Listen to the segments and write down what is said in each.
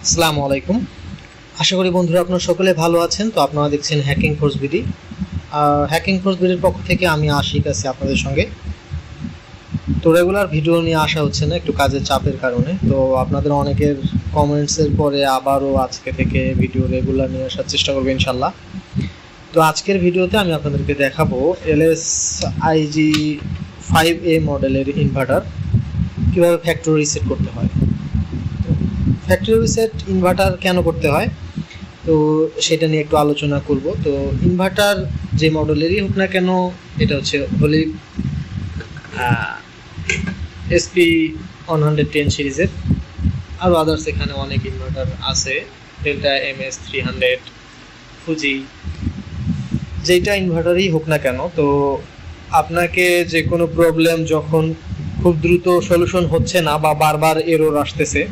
আসসালামু আলাইকুম। আশা করি বন্ধুরা আপনারা সকলে ভালো আছেন। তো আপনারা দেখছেন Hacking Force BD. Hacking Force বিডির পক্ষ থেকে আমি আশিক আছি আপনাদের সঙ্গে। তো রেগুলার ভিডিও নিয়ে আসা হচ্ছে না, একটু কাজের চাপের কারণে। তো আপনাদের অনেকের কমেন্টসের পরে আবারও আজকে থেকে ভিডিও রেগুলার নিয়ে আসার চেষ্টা করবো ইনশাল্লাহ। তো আজকের ভিডিওতে আমি আপনাদেরকে দেখাবো LSIG5A মডেলের ইনভার্টার কীভাবে ফ্যাক্টরি রিসেট করতে হয়। ফ্যাক্টরি রিসেট ইনভার্টার কেন করতে হয় তো সেটা নিয়ে একটু আলোচনা করব। তো ইনভার্টার যে মডেলেরই হোক না কেন, এটা হচ্ছে হোলি SP110 সিরিজের, আরও আদার্স এখানে অনেক ইনভার্টার আছে, ডেল্টা MS300, ফুজি, যেটা ইনভার্টারই হোক না কেন। তো আপনাকে যে কোনো প্রবলেম যখন খুব দ্রুত সলিউশন হচ্ছে না বা বারবার এরর আসতেছে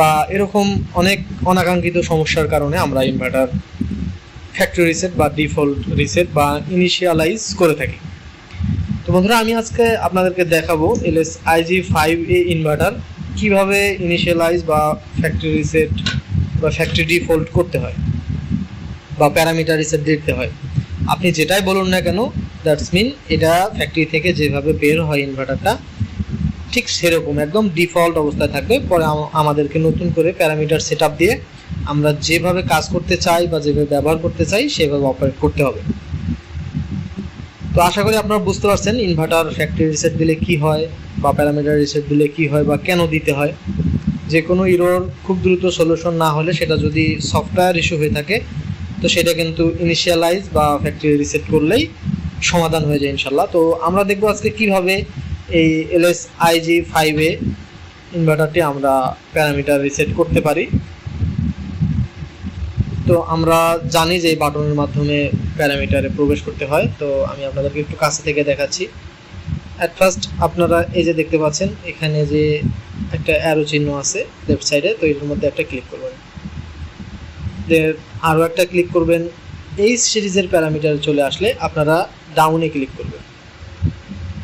বা এরকম অনেক অনাকাঙ্ক্ষিত সমস্যার কারণে আমরা ইনভার্টার ফ্যাক্টরি রিসেট বা ডিফল্ট রিসেট বা ইনিশিয়ালাইজ করে থাকি। তো বন্ধুরা, আমি আজকে আপনাদেরকে দেখাবো LSIG5A ইনভার্টার কিভাবে ইনিশিয়ালাইজ বা ফ্যাক্টরি রিসেট বা ফ্যাক্টরি ডিফল্ট করতে হয় বা প্যারামিটার রিসেট দিতে হয়। আপনি যেটাই বলুন না কেন, দ্যাটস মিন এটা ফ্যাক্টরি থেকে যেভাবে বের হয় ইনভার্টারটা ঠিক সেরকম একদম ডিফল্ট অবস্থায় থাকবে। পরে আমাদেরকে নতুন করে প্যারামিটার সেট আপ দিয়ে আমরা যেভাবে কাজ করতে চাই বা যেভাবে ব্যবহার করতে চাই সেভাবে অপারেট করতে হবে। তো আশা করি আপনারা বুঝতে পারছেন ইনভার্টার ফ্যাক্টরি রিসেট দিলে কি হয় বা প্যারামিটার রিসেট দিলে কি হয় বা কেন দিতে হয়। যে কোনো ইরোর খুব দ্রুত সলিউশন না হলে, সেটা যদি সফটওয়্যার ইস্যু হয়ে থাকে, তো সেটা কিন্তু ইনিশিয়ালাইজ বা ফ্যাক্টরি রিসেট করলেই সমাধান হয়ে যায় ইনশাল্লাহ। তো আমরা দেখবো আজকে কিভাবে এই LSIG5A ইনভার্টারটি আমরা প্যারামিটার রিসেট করতে পারি। তো আমরা জানি যে এই বাটনের মাধ্যমে প্যারামিটারে প্রবেশ করতে হয়। তো আমি আপনাদেরকে একটু কাছে থেকে দেখাচ্ছি। অ্যাট ফার্স্ট আপনারা এই যে দেখতে পাচ্ছেন, এখানে যে একটা অ্যারো চিহ্ন আছে লেফট সাইডে, তো এর মধ্যে একটা ক্লিক করবেন, আরও একটা ক্লিক করবেন। এই সিরিজের প্যারামিটার চলে আসলে আপনারা ডাউনে ক্লিক করবেন,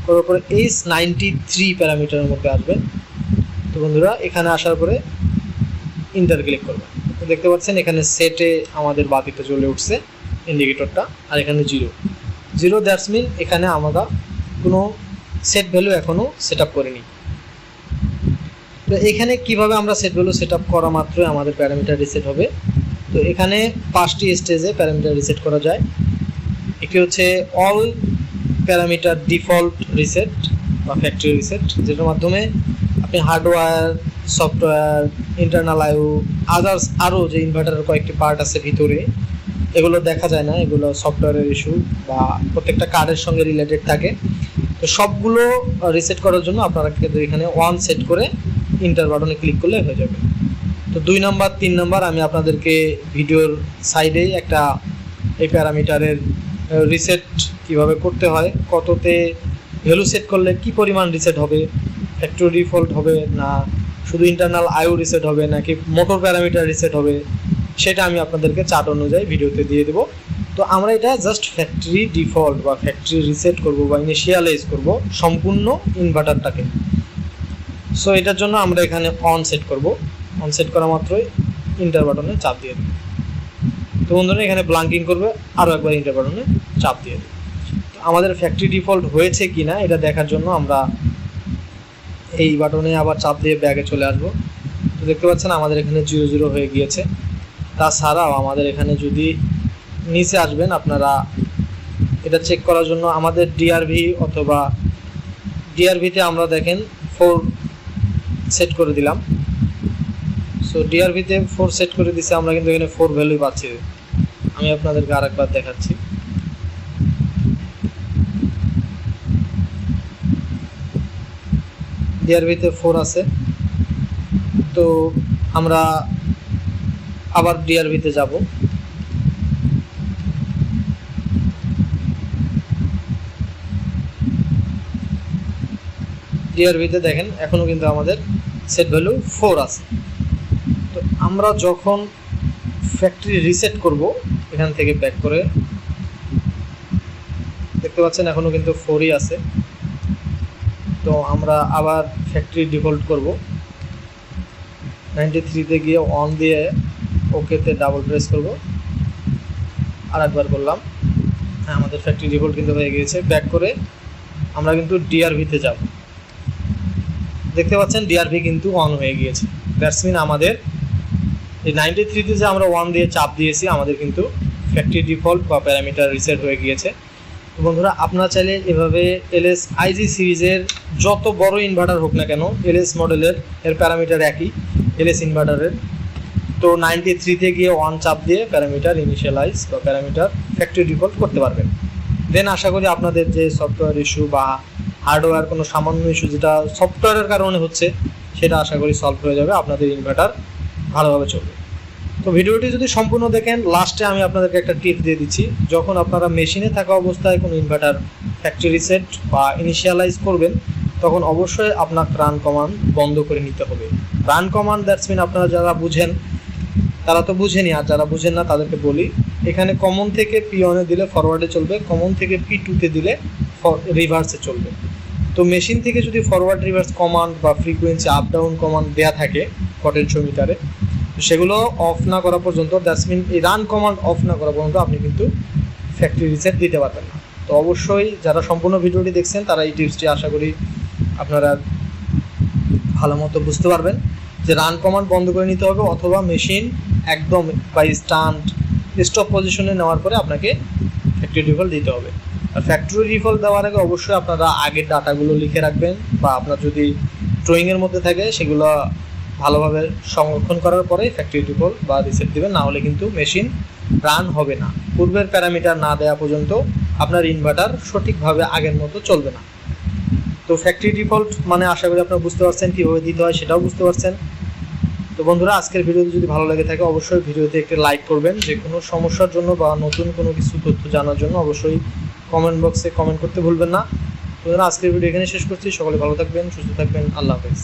করার পরে H93 প্যারামিটারের মধ্যে আসবেন। তো বন্ধুরা, এখানে আসার পরে ইন্টার ক্লিক করবেন। তো দেখতে পাচ্ছেন এখানে সেটে আমাদের বাতিটা জ্বলে উঠছে, ইন্ডিকেটরটা, আর এখানে জিরো দ্যাটস মিন এখানে আমরা কোনো সেট ভ্যালু এখনও সেট আপ করিনি। তো এখানে কিভাবে আমরা সেট ভ্যালু সেট আপ করা মাত্রই আমাদের প্যারামিটার রিসেট হবে। তো এখানে 5টি স্টেজে প্যারামিটার রিসেট করা যায়। একটি হচ্ছে অল প্যারামিটার ডিফল্ট রিসেট বা ফ্যাক্টরি রিসেট, যেটার মাধ্যমে আপনি হার্ডওয়্যার, সফটওয়্যার, ইন্টারনাল আইও, আদার্স আরও যে ইনভার্টারের কয়েকটি পার্ট আছে ভিতরে, এগুলো দেখা যায় না, এগুলো সফটওয়্যারের ইস্যু বা প্রত্যেকটা কার্ডের সঙ্গে রিলেটেড থাকে। তো সবগুলো রিসেট করার জন্য আপনারা কিন্তু এখানে 1 সেট করে ইন্টার বাটনে ক্লিক করলে হয়ে যাবে। তো 2 নাম্বার 3 নাম্বার আমি আপনাদেরকে ভিডিওর সাইডেই একটা এই প্যারামিটারের রিসেট কিভাবে করতে হয়, কততে ভ্যালু সেট করলে কি পরিমাণ রিসেট হবে, ফ্যাক্টরি ডিফল্ট হবে না শুধু ইন্টারনাল আইও রিসেট হবে নাকি মোটর প্যারামিটার রিসেট হবে, সেটা আমি আপনাদেরকে চার্ট অনুযায়ী ভিডিওতে দিয়ে দেবো। তো আমরা এটা জাস্ট ফ্যাক্টরি ডিফল্ট বা ফ্যাক্টরি রিসেট করব বা ইনিশিয়ালাইজ করব সম্পূর্ণ ইনভার্টারটাকে। সো এটার জন্য আমরা এখানে অন সেট করব। অন সেট করা মাত্রই ইন্টার বাটনে চাপ দিয়ে দেব। তো বন্ধুরা, এখানে ব্লাঙ্কিং করবে, আরও একবার ইন্টার বাটনে চাপ দিয়ে দেব। তো আমাদের ফ্যাক্টরি ডিফল্ট হয়েছে কি না এটা দেখার জন্য আমরা এই বাটনে আবার চাপ দিয়ে ব্যাগে চলে আসবো। তো দেখতে পাচ্ছেন আমাদের এখানে 00 হয়ে গিয়েছে। তাছাড়াও আমাদের এখানে যদি নিচে আসবেন আপনারা, এটা চেক করার জন্য আমাদের ডিআরভি অথবা ডিআরভিতে আমরা দেখেন 4 সেট করে দিলাম। সো ডিআরভিতে 4 সেট করে দিছে, আমরা কিন্তু এখানে 4 ভ্যালু পাচ্ছি। আমি আপনাদেরকে আরেকবার দেখাচ্ছি। ডিআরভিতে 4 আছে। তো আমরা আবার ডিআরভিতে যাব। ডিআরভিতে দেখেন এখনও কিন্তু আমাদের সেট ভ্যালু 4 আছে। তো আমরা যখন ফ্যাক্টরি রিসেট করব, এখান থেকে ব্যাক করে দেখতে পাচ্ছেন এখনও কিন্তু 4ই আছে। তো আমরা আবার ফ্যাক্টরি ডিফল্ট করব। 93-তে গিয়ে অন দিয়ে ওকেতে ডাবল প্রেস করব, আর একবার করলাম। হ্যাঁ, আমাদের ফ্যাক্টরি ডিফল্ট কিন্তু হয়ে গিয়েছে। ব্যাক করে আমরা কিন্তু ডিআরভিতে যাব। দেখতে পাচ্ছেন ডিআরভি কিন্তু অন হয়ে গিয়েছে। দ্যাটস মিন আমাদের এই 93-তে যে আমরা 1 দিয়ে চাপ দিয়েছি, আমাদের কিন্তু ফ্যাক্টরি ডিফল্ট বা প্যারামিটার রিসেট হয়ে গিয়েছে। তো বন্ধুরা, আপনারা চাইলে এভাবে এলএস আইজি সিরিজের যত বড় ইনভার্টার হোক না কেন, এলএস মডেলের এর প্যারামিটার একই এলএস ইনভার্টারের। তো 93-তে গিয়ে 1 চাপ দিয়ে প্যারামিটার ইনিশিয়ালাইজ বা প্যারামিটার ফ্যাক্টরি ডিফল্ট করতে পারবেন। দেন আশা করি আপনাদের যে সফটওয়্যার ইস্যু বা হার্ডওয়্যার কোনো সামান্য ইস্যু যেটা সফটওয়্যারের কারণে হচ্ছে, সেটা আশা করি সলভ হয়ে যাবে, আপনাদের ইনভার্টার ভালোভাবে চলবে। তো ভিডিওটি যদি সম্পূর্ণ দেখেন, লাস্টে আমি আপনাদেরকে একটা টিপ দিয়ে দিচ্ছি। যখন আপনারা মেশিনে থাকা অবস্থায় কোনো ইনভার্টার ফ্যাক্টরি রিসেট বা ইনিশিয়ালাইজ করবেন, তখন অবশ্যই আপনার রান কমান্ড বন্ধ করে নিতে হবে। রান কমান্ড দ্যাটস মিন আপনারা যারা বুঝেন তারা তো বুঝেনি, আর যারা বুঝেন না তাদেরকে বলি, এখানে কমন থেকে P1-এ দিলে ফরওয়ার্ডে চলবে, কমন থেকে P2-তে দিলে রিভার্সে চলবে। তো মেশিন থেকে যদি ফরওয়ার্ড রিভার্স কমান্ড বা ফ্রিকোয়েন্সি আপ ডাউন কমান্ড দেওয়া থাকে পটেনশিওমিটারে, সেগুলো অফ না করা পর্যন্ত, দ্যাটস মিন এই রান কমান্ড অফ না করা পর্যন্ত আপনি কিন্তু ফ্যাক্টরি রিসেট দিতে পারবেন না। তো অবশ্যই যারা সম্পূর্ণ ভিডিওটি দেখছেন তারা এই টিপসটি আশা করি আপনারা ভালো মতো বুঝতে পারবেন যে রান কমান্ড বন্ধ করে নিতে হবে, অথবা মেশিন একদম বাই স্টপ পজিশনে নেওয়ার পরে আপনাকে ফ্যাক্টরি ডিফল্ট দিতে হবে। আর ফ্যাক্টরি ডিফল্ট দেওয়ার আগে অবশ্যই আপনারা আগের ডাটাগুলো লিখে রাখবেন, বা আপনার যদি ড্রয়িংয়ের মধ্যে থাকে সেগুলো ভালোভাবে সংরক্ষণ করার পরে ফ্যাক্টরি ডিফল্ট বা রিসেট দেবেন, না হলে কিন্তু মেশিন রান হবে না। পূর্বের প্যারামিটার না দেওয়া পর্যন্ত আপনার ইনভার্টার সঠিকভাবে আগের মতো চলবে না। তো ফ্যাক্টরি ডিফল্ট মানে আশা করি আপনারা বুঝতে পারছেন, কীভাবে দিতে হয় সেটাও বুঝতে পারছেন। তো বন্ধুরা, আজকের ভিডিওটি যদি ভালো লেগে থাকে অবশ্যই ভিডিওতে একটি লাইক করবেন। যে কোনো সমস্যার জন্য বা নতুন কোনো কিছু তথ্য জানার জন্য অবশ্যই কমেন্ট বক্সে কমেন্ট করতে ভুলবেন না। বন্ধুরা, আজকের ভিডিও এখানে শেষ করছি। সকলে ভালো থাকবেন, সুস্থ থাকবেন। আল্লাহ হাফেজ।